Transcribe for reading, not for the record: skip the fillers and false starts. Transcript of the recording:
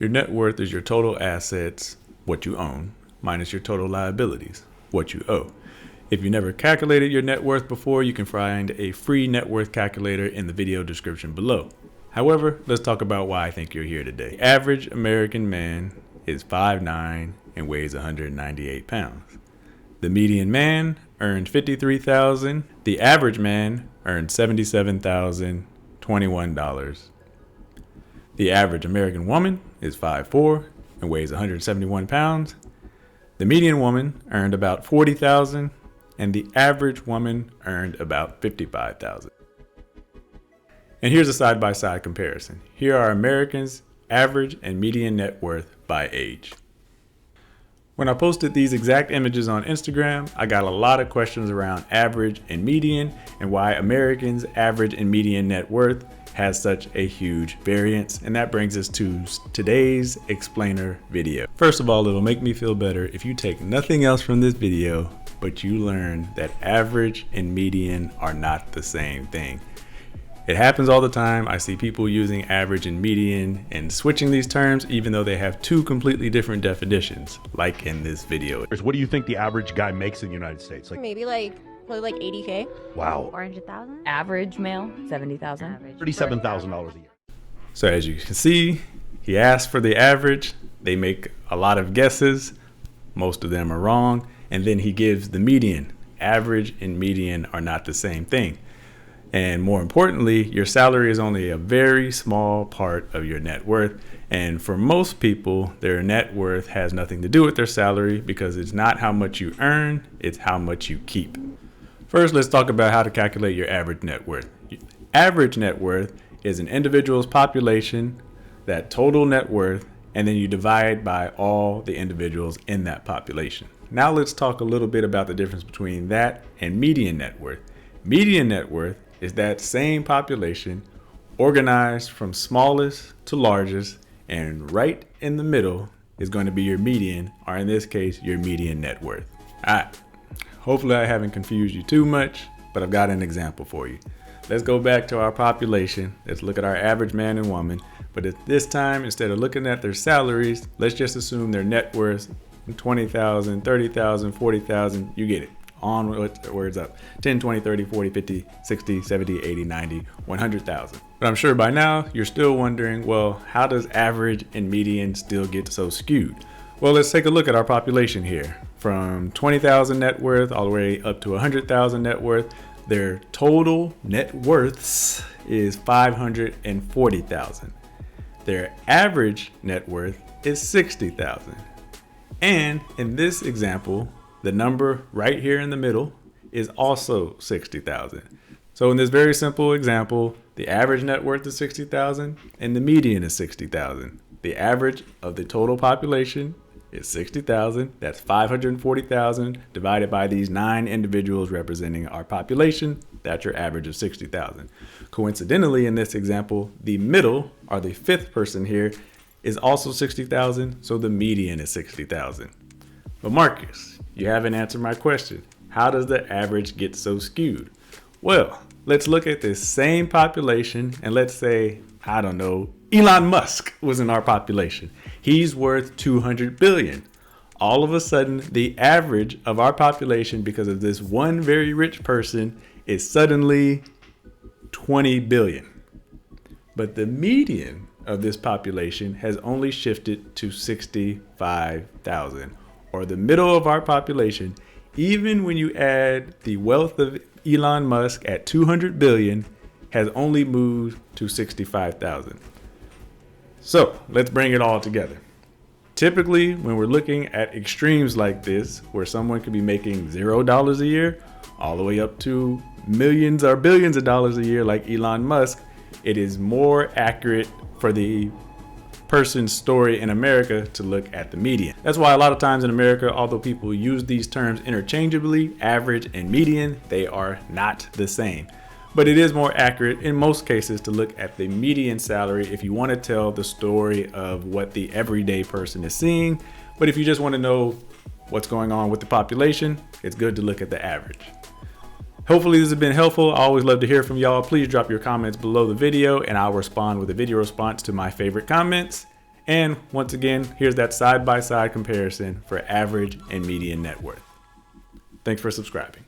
Your net worth is your total assets, what you own, minus your total liabilities, what you owe. If you never calculated your net worth before, you can find a free net worth calculator in the video description below. However, let's talk about why I think you're here today. The average American man is 5'9" and weighs 198 pounds. The median man earned $53,000. The average man earned $77,021. The average American woman is 5'4" and weighs 171 pounds. The median woman earned about $40,000, and the average woman earned about $55,000. And here's a side-by-side comparison. Here are Americans' average and median net worth by age. When I posted these exact images on Instagram, I got a lot of questions around average and median and why Americans' average and median net worth has such a huge variance. And that brings us to today's explainer video. First of all, it'll make me feel better if you take nothing else from this video, but you learn that average and median are not the same thing. It happens all the time. I see people using average and median and switching these terms even though they have two completely different definitions, like in this video. What do you think the average guy makes in the United States? Maybe probably like 80K. Wow. 400,000. Average male, 70,000. $37,000 a year. So as you can see, he asked for the average. They make a lot of guesses. Most of them are wrong. And then he gives the median. Average and median are not the same thing. And more importantly, your salary is only a very small part of your net worth. And for most people, their net worth has nothing to do with their salary because it's not how much you earn, it's how much you keep. First, let's talk about how to calculate your average net worth. Average net worth is an individual's population, that total net worth, and then you divide by all the individuals in that population. Now let's talk a little bit about the difference between that and median net worth. Median net worth is that same population organized from smallest to largest, and right in the middle is going to be your median, or in this case, your median net worth. All right, hopefully I haven't confused you too much, but I've got an example for you. Let's go back to our population. Let's look at our average man and woman, but at this time, instead of looking at their salaries, let's just assume their net worth, 20,000, 30,000, 40,000, you get it. On words up 10, 20, 30, 40, 50, 60, 70, 80, 90, 100,000. But I'm sure by now you're still wondering, well, how does average and median still get so skewed? Well, let's take a look at our population here. From 20,000 net worth all the way up to 100,000 net worth, their total net worths is 540,000. Their average net worth is 60,000. And in this example, the number right here in the middle is also 60,000. So in this very simple example, the average net worth is 60,000 and the median is 60,000. The average of the total population is 60,000. That's 540,000 divided by these 9 individuals representing our population. That's your average of 60,000. Coincidentally, in this example, the middle, or the fifth person here, is also 60,000. So the median is 60,000. But Marcus, you haven't answered my question. How does the average get so skewed? Well, let's look at this same population and let's say, I don't know, Elon Musk was in our population. He's worth 200 billion. All of a sudden, the average of our population, because of this one very rich person, is suddenly 20 billion. But the median of this population has only shifted to 65,000. Or the middle of our population, even when you add the wealth of Elon Musk at 200 billion, has only moved to 65,000. So let's bring it all together. Typically, when we're looking at extremes like this, where someone could be making $0 a year, all the way up to millions or billions of dollars a year like Elon Musk, it is more accurate for the person's story in America to look at the median. That's why a lot of times in America, although people use these terms interchangeably, average and median, they are not the same. But it is more accurate in most cases to look at the median salary if you want to tell the story of what the everyday person is seeing. But if you just want to know what's going on with the population, it's good to look at the average. Hopefully this has been helpful. I always love to hear from y'all. Please drop your comments below the video and I'll respond with a video response to my favorite comments. And once again, here's that side-by-side comparison for average and median net worth. Thanks for subscribing.